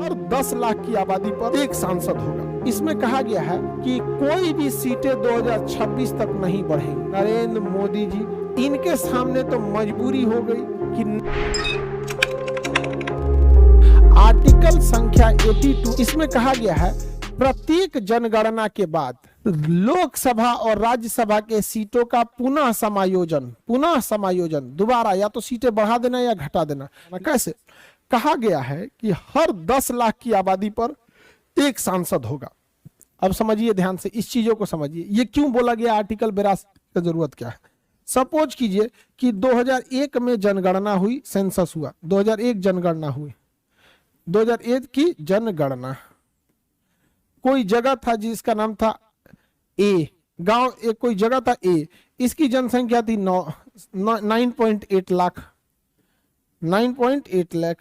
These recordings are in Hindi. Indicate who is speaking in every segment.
Speaker 1: हर 10 लाख की आबादी पर एक सांसद होगा। इसमें कहा गया है कि कोई भी सीटें 2026 तक नहीं बढ़ेंगी। नरेंद्र मोदी जी, इनके सामने तो मजबूरी हो गई कि आर्टिकल संख्या 82, इसमें कहा गया है प्रत्येक जनगणना के बाद लोकसभा और राज्यसभा के सीटों का पुनः समायोजन दोबारा, या तो सीटें बढ़ा देना या घटा देना। कैसे? कहा गया है कि हर 10 लाख की आबादी पर एक सांसद होगा। अब समझिए, ध्यान से इस चीजों को समझिए, ये क्यों बोला गया आर्टिकल 82 का जरूरत क्या है। सपोज कीजिए कि 2001 में जनगणना हुई, सेंसस हुआ, 2001 जनगणना हुई, 2001 की जनगणना, कोई जगह था जिसका नाम था ए, गांव, एक कोई जगह था ए, इसकी जनसंख्या थी 9.8 लाख, 9.8 लाख,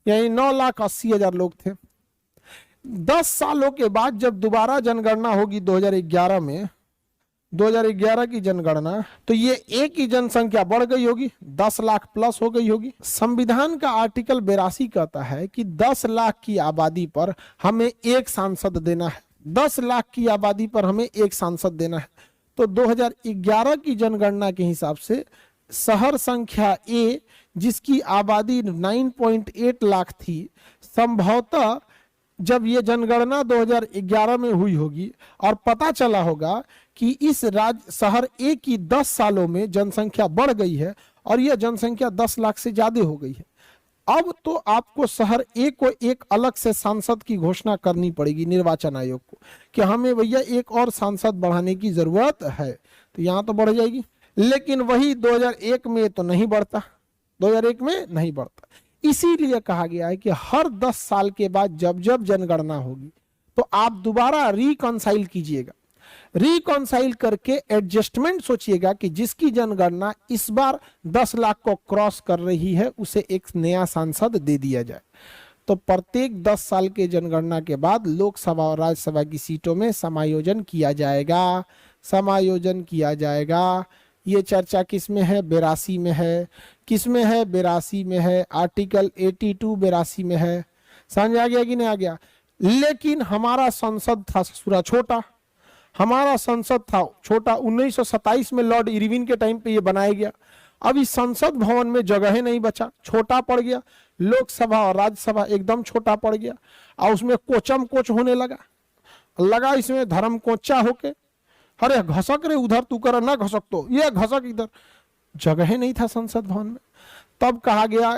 Speaker 1: यानी 9,80,000 लोग थे। 10 सालों के बाद जब दोबारा जनगणना होगी 2011 में, 2011 की जनगणना, तो ये एक की जनसंख्या बढ़ गई होगी, 10 लाख प्लस हो गई होगी। संविधान का आर्टिकल 82 कहता है कि 10 लाख की आबादी पर हमें एक सांसद देना है, 10 लाख की आबादी पर हमें एक सांसद देना है। तो 2011 की जनगणना के हिसाब से शहर संख्या ए, जिसकी आबादी 9.8 लाख थी, संभवतः जब ये जनगणना 2011 में हुई होगी और पता चला होगा कि इस राज्य शहर ए की 10 सालों में जनसंख्या बढ़ गई है और यह जनसंख्या 10 लाख से ज्यादा हो गई है, अब तो आपको शहर ए को एक अलग से सांसद की घोषणा करनी पड़ेगी निर्वाचन आयोग को कि हमें भैया एक और सांसद बढ़ाने की जरूरत है। तो यहां तो बढ़ जाएगी, लेकिन वही 2001 में तो नहीं बढ़ता, 2001 में नहीं बढ़ता। इसीलिए कहा गया है कि हर 10 साल के बाद जब जब जनगणना होगी तो आप दोबारा रिकॉन्साइल कीजिएगा, रिकॉन्साइल करके एडजस्टमेंट सोचिएगा कि जिसकी जनगणना इस बार 10 लाख को क्रॉस कर रही है उसे एक नया सांसद दे दिया जाए। तो प्रत्येक 10 साल के जनगणना के बाद लोकसभा और राज्यसभा की सीटों में समायोजन किया जाएगा, समायोजन किया जाएगा। ये चर्चा किस में है? 82 में है। किस में है? 82 में है। आर्टिकल 82 82 में है। समझ आ गया कि नहीं आ गया? लेकिन हमारा संसद था ससुरा छोटा, हमारा संसद था छोटा। 1927 में लॉर्ड इरविन के टाइम पे ये बनाया गया। अब इस संसद भवन में जगह ही नहीं बचा, छोटा पड़ गया। लोकसभा और राज्यसभा एकदम छोटा पड़ गया और उसमें कोचम कोच होने लगा इसमें धर्म कोचा होके, अरे घसक रे उधर, तू कर ना घसक, तो ये घसक इधर, जगह नहीं था संसद भवन में। तब कहा गया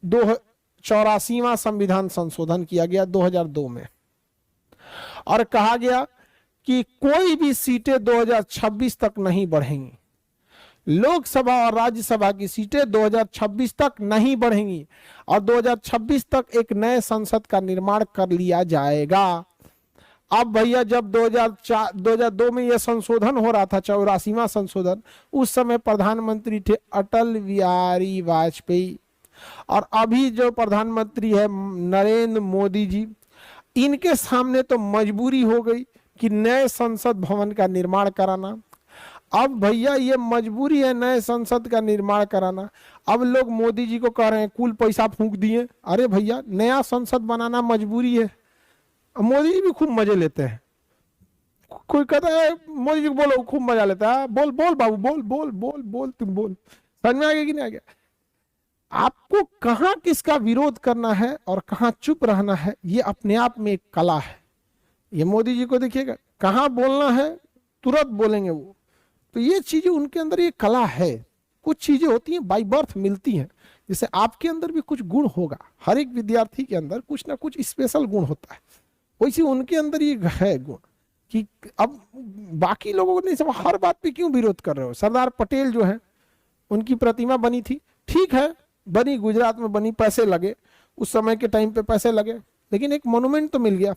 Speaker 1: 84वां संविधान संशोधन किया गया 2002 में और कहा गया कि कोई भी सीटें 2026 तक नहीं बढ़ेंगी, लोकसभा और राज्यसभा की सीटें 2026 तक नहीं बढ़ेंगी और 2026 तक एक नए संसद का निर्माण कर लिया जाएगा। अब भैया जब 2002 में यह संशोधन हो रहा था, 84वां संशोधन, उस समय प्रधानमंत्री थे अटल बिहारी वाजपेयी और अभी जो प्रधानमंत्री है नरेंद्र मोदी जी, इनके सामने तो मजबूरी हो गई कि नए संसद भवन का निर्माण कराना। अब भैया ये मजबूरी है नए संसद का निर्माण कराना। अब लोग मोदी जी को कह रहे हैं कुल पैसा फूंक दिए। अरे भैया नया संसद बनाना मजबूरी है। मोदी जी भी खूब मजे लेते हैं। कोई कहता है मोदी जी को बोलो, खूब मजा लेता है, बोल बोल बाबू बोल बोल बोल बोल तुम बोल। समझ में आ गया कि नहीं आ गया? आपको कहाँ किसका विरोध करना है और कहाँ चुप रहना है, ये अपने आप में एक कला है। ये मोदी जी को देखिएगा, कहाँ बोलना है तुरंत बोलेंगे वो। तो ये चीजें उनके अंदर ये कला है। कुछ चीजें होती हैं बाय बर्थ मिलती हैं, जैसे आपके अंदर भी कुछ गुण होगा, हर एक विद्यार्थी के अंदर कुछ ना कुछ स्पेशल गुण होता है, वैसे उनके अंदर ये है गुण कि अब बाकी लोगों को नहीं समझ, हर बात पे क्यों विरोध कर रहे हो। सरदार पटेल जो है उनकी प्रतिमा बनी थी, ठीक है बनी, गुजरात में बनी, पैसे लगे, उस समय के टाइम पे पैसे लगे, लेकिन एक मोन्यूमेंट तो मिल गया।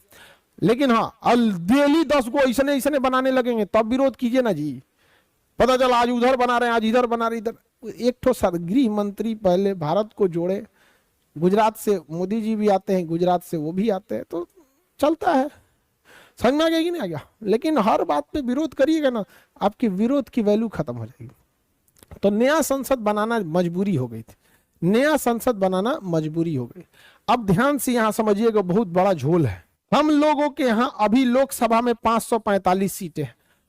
Speaker 1: लेकिन हाँ डेली 10 को ऐसने ऐसने बनाने लगेंगे तब विरोध कीजिए ना जी। पता चला आज उधर बना रहे हैं, आज इधर बना रहे, इधर। एक तो गृह मंत्री पहले भारत को जोड़े, गुजरात से मोदी जी भी आते हैं, गुजरात से वो भी आते हैं, तो चलता है। समझ में आ गया कि नहीं आ गया? लेकिन हर बात पे विरोध करिएगा ना, आपके विरोध की वैल्यू खत्म हो जाएगी। तो नया संसद बनाना मजबूरी हो गई थी, नया संसद बनाना मजबूरी हो गई। अब ध्यान से यहां समझिएगा, बहुत बड़ा झोल है। हम लोगों के यहां अभी लोकसभा में 545 सीटें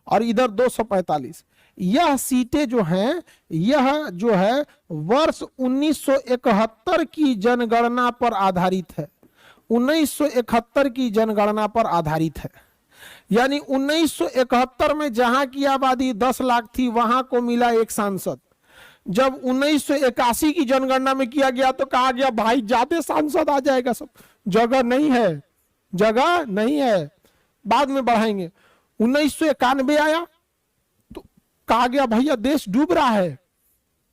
Speaker 1: और इधर 245। यह सीटें जो हैं, यह जो है वर्ष 1971 की जनगणना पर आधारित है। 1971 की जनगणना पर आधारित है। यानी 1971 में जहां की आबादी 10 लाख थी, वहां को मिला एक सांसद। जब 1981 की जनगणना में किया गया तो कहा गया भाई ज्यादा सांसद आ जाएगा, सब जगह नहीं है, जगह नहीं है, बाद में बढ़ाएंगे। 1991 आया तो कहा गया भैया देश डूब रहा है।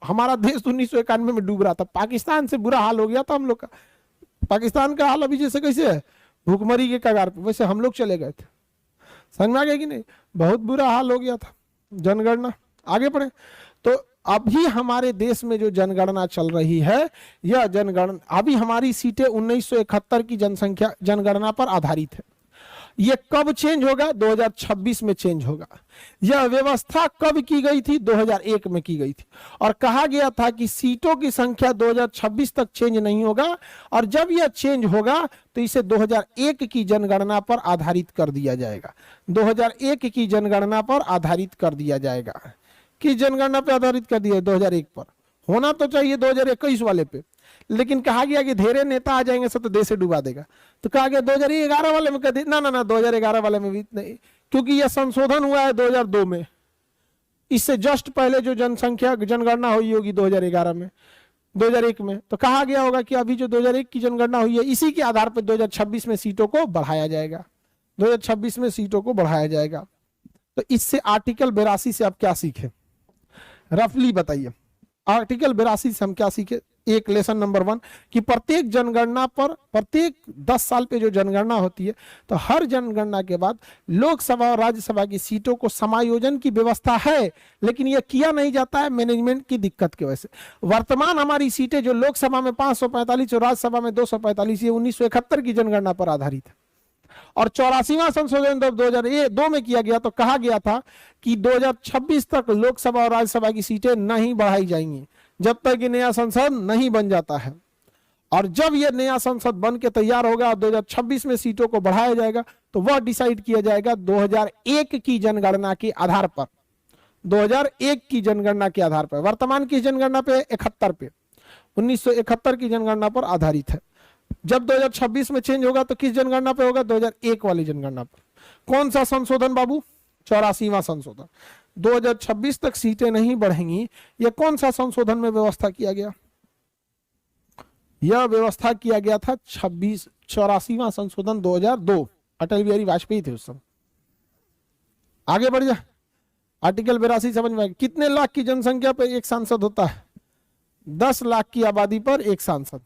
Speaker 1: हमारा देश 1991 में डूब रहा था, पाकिस्तान से बुरा हाल हो गया था हम लोग का। पाकिस्तान का हाल अभी जैसे कैसे है, भूखमरी के कगार पे, वैसे हम लोग चले गए थे। समझ में आ गया कि नहीं, बहुत बुरा हाल हो गया था। जनगणना आगे बढ़े तो अभी हमारे देश में जो जनगणना चल रही है, यह जनगणना अभी हमारी सीटें 1971 की जनसंख्या जनगणना पर आधारित है। यह कब चेंज होगा? 2026 में चेंज होगा। यह व्यवस्था कब की गई थी? 2001 में की गई थी। और कहा गया था कि सीटों की संख्या 2026 तक चेंज नहीं होगा, और जब यह चेंज होगा तो इसे 2001 की जनगणना पर आधारित कर दिया जाएगा। 2001 की जनगणना पर आधारित कर दिया जाएगा। किस जनगणना पर आधारित कर दिया? 2001 पर। होना तो चाहिए 2021 वाले पे, लेकिन कहा गया कि ढेरे नेता आ जाएंगे सब तो देश से डुबा देगा, तो कहा गया 2011 वाले में कर दी। ना 2011 वाले में भी नहीं, क्योंकि यह संशोधन हुआ है 2002 में। इससे जस्ट पहले जो जनसंख्या जनगणना हुई होगी 2011 में, 2001 में, तो कहा गया होगा कि अभी जो 2001 की जनगणना हुई है इसी के आधार पर 2026 में सीटों को बढ़ाया जाएगा। 2026 में सीटों को बढ़ाया जाएगा। तो इससे आर्टिकल 82 से आप क्या सीखे, रफली बताइए। आर्टिकल 82 से हम क्या सीखे? एक लेसन नंबर 1 कि प्रत्येक जनगणना पर, प्रत्येक 10 साल पे जो जनगणना होती है, तो हर जनगणना के बाद लोकसभा और राज्यसभा की सीटों को समायोजन की व्यवस्था है, लेकिन यह किया नहीं जाता है मैनेजमेंट की दिक्कत की वजह से। वर्तमान हमारी सीटें जो लोकसभा में 545 और राज्यसभा में 245, ये 1971 की जनगणना पर आधारित है। और 84वां संशोधन जब 2002 में किया गया तो कहा गया था कि 2026 तक लोकसभा और राज्यसभा की सीटें नहीं बढ़ाई जाएंगी जब तक कि नया संसद नहीं बन जाता है। और जब यह नया संसद बन के तैयार होगा और 2026 में सीटों को बढ़ाया जाएगा तो वह डिसाइड किया जाएगा 2001 की जनगणना के आधार पर। 2001 की जनगणना के आधार पर। वर्तमान की जनगणना पे 71 पे, 1971 की जनगणना पर आधारित है। जब 2026 में चेंज होगा तो किस जनगणना पे होगा? 2001 वाली जनगणना पर। कौन सा संशोधन बाबू? 84वां संशोधन। 2026 तक सीटें नहीं बढ़ेंगी, यह कौन सा संशोधन में व्यवस्था किया गया? यह व्यवस्था किया गया था 84वां संशोधन 2002। अटल बिहारी वाजपेयी थे उस समय। आगे बढ़ जा, आर्टिकल 82 समझ में आएगा। कितने लाख की जनसंख्या पर एक सांसद होता है? 10 लाख की आबादी पर एक सांसद।